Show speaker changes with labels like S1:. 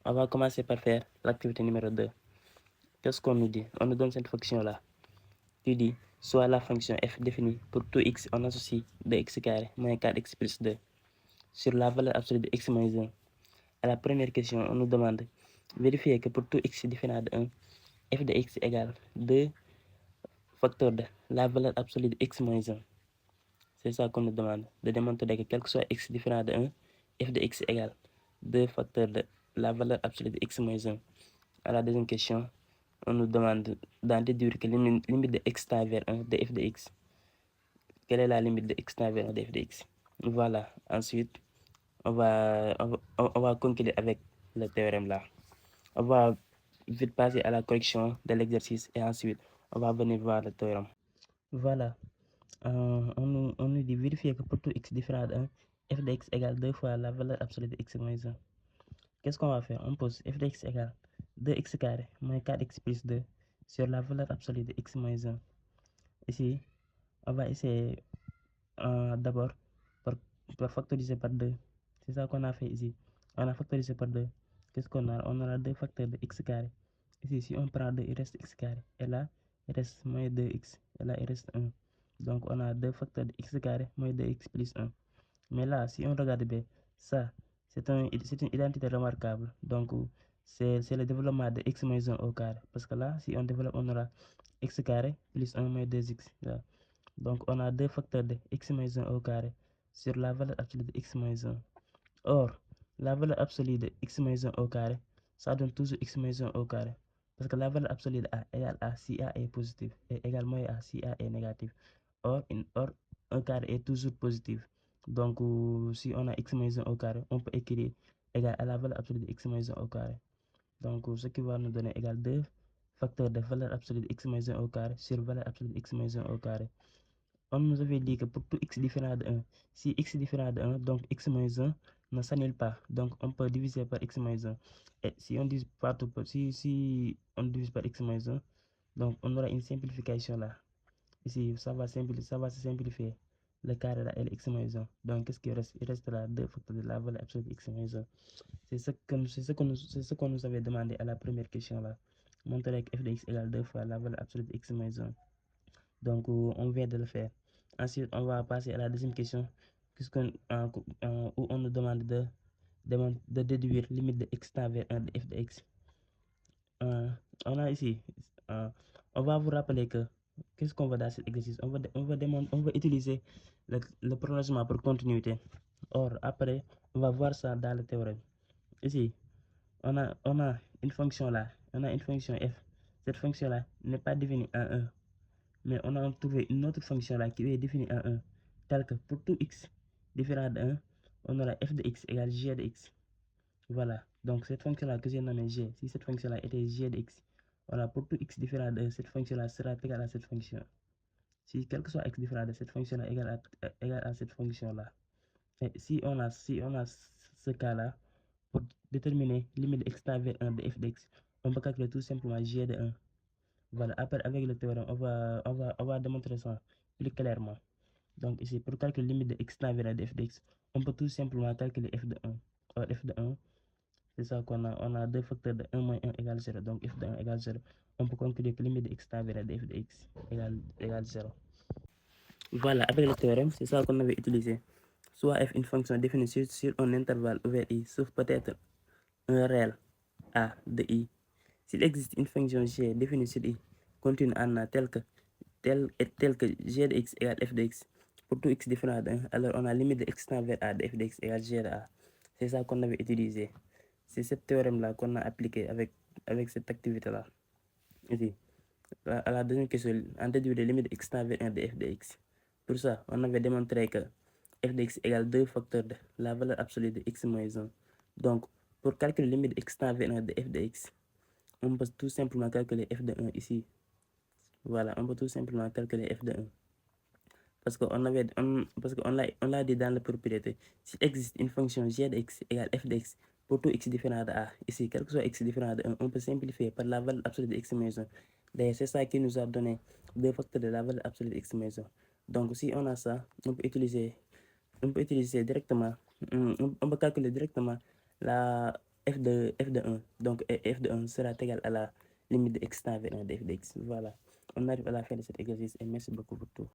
S1: On va commencer par faire l'activité numéro 2. Qu'est-ce qu'on nous dit? On nous donne cette fonction-là. Tu dis, soit la fonction f définie pour tout x, on associe 2x carré moins 4x plus 2 sur la valeur absolue de x moins 1. À la première question, on nous demande vérifier que pour tout x différent de 1, f de x égale 2 facteurs de la valeur absolue de x moins 1. C'est ça qu'on nous demande, de démontrer que quel que soit x différent de 1, f de x égale 2 facteurs de la valeur absolue de x moins 1. À la deuxième question, on nous demande d'en déduire que limite de x tend vers 1 de f de x. Quelle est la limite de x tend vers 1 de f de x? Voilà, ensuite, on va conclure avec le théorème là. On va vite passer à la correction de l'exercice et ensuite, on va venir voir le théorème. Voilà, on nous dit vérifier que pour tout x différent de 1, f de x égale 2 fois la valeur absolue de x moins 1. Qu'est-ce qu'on va faire? On pose f de x égale 2x carré moins 4x plus 2 sur la valeur absolue de x moins 1. Ici, on va essayer d'abord par factoriser par 2. C'est ça qu'on a fait ici. On a factorisé par 2. Qu'est-ce qu'on a? On aura 2 facteurs de x carré. Ici, si on prend 2, il reste x carré. Et là, il reste moins 2x. Et là, il reste 1. Donc, on a 2 facteurs de x carré moins 2x plus 1. Mais là, si on regarde bien, ça, c'est une identité remarquable. Donc, c'est le développement de x moins 1 au carré. Parce que là, si on développe, on aura x carré plus 1 moins 2x. Là. Donc, on a 2 facteurs de x moins 1 au carré sur la valeur absolue de x moins 1. Or, la valeur absolue de x moins 1 au carré, ça donne toujours x moins 1 au carré. Parce que la valeur absolue de a égale a si a est positif et égale moins a si a est négatif. Or, un carré est toujours positif. Donc, si on a x moins 1 au carré, on peut écrire égal à la valeur absolue de x moins 1 au carré. Donc, ce qui va nous donner égal 2 facteurs de valeur absolue de x moins 1 au carré sur valeur absolue de x moins 1 au carré. On nous avait dit que pour tout x différent de 1, si x différent de 1, donc x moins 1 ne s'annule pas. Donc, on peut diviser par x moins 1. Et si on divise partout, si on divise par x moins 1, donc on aura une simplification là. Ici, ça va se simplifier. Le carré là est x moins 1. Donc, qu'est-ce qui reste? Il restera 2 facteurs de la valeur absolue de x moins 1. C'est ce qu'on nous avait demandé à la première question là. Montrer que f de x égale 2 fois la valeur absolue de x moins 1. Donc, on vient de le faire. Ensuite, on va passer à la deuxième question, où on nous demande de déduire limite de x tend vers 1 de f de x. On a ici, on va vous rappeler que, qu'est-ce qu'on va dans cet exercice? On va utiliser le prolongement pour continuité. Or, après, on va voir ça dans le théorème. Ici, on a une fonction là, on a une fonction f. Cette fonction là n'est pas définie en 1. Mais on a trouvé une autre fonction là qui est définie en 1, telle que pour tout x différent de 1, on aura f de x égale g de x. Voilà, donc cette fonction là que j'ai nommée g, si cette fonction là était g de x, voilà, pour tout x différent de 1, cette fonction là sera égale à cette fonction. Si quel que soit x différent de cette fonction là égale à cette fonction là. Et si on a ce cas là, pour déterminer limite de x tend vers 1 de f de x, on peut calculer tout simplement g de 1. Voilà, après avec le théorème, on va démontrer ça plus clairement. Donc ici, pour calculer limite de x tend vers de f de x, on peut tout simplement calculer f de 1. Or, f de 1, c'est ça qu'on a. On a deux facteurs de 1 moins 1 égale 0. Donc f de 1 égale 0. On peut conclure que limite de x tend vers de f de x égale 0. Voilà, avec le théorème, c'est ça qu'on avait utilisé. Soit f une fonction définie sur un intervalle ouvert i, sauf peut-être un réel a de i. S'il existe une fonction g définie sur i, continue en a tel que g de x égale f de x, pour tout x différent de 1, alors on a limite de x tend vers a de f de x égale g de a. C'est ça qu'on avait utilisé. C'est ce théorème-là qu'on a appliqué avec cette activité-là. Ici, à la deuxième question, on déduit les limites de x tend vers 1 de f de x. Pour ça, on avait démontré que f de x égale 2 facteurs de la valeur absolue de x moins 1. Donc, pour calculer limite de x tend vers 1 de f de x, on peut tout simplement calculer f de 1 ici. Voilà, on peut tout simplement calculer f de 1. Parce qu'on l'a dit dans la propriété. S'il existe une fonction g de x égale f de x pour tout x différent de a, ici, quel que soit x différent de 1, on peut simplifier par la valeur absolue de x moins 1. D'ailleurs, c'est ça qui nous a donné deux facteurs de la valeur absolue de x moins 1. Donc, si on a ça, on peut utiliser directement, on peut calculer directement la f de 1. Donc f de 1 sera égal à la limite de x tend vers 1 de f de x. Voilà, on arrive à la fin de cet exercice et merci beaucoup pour tout.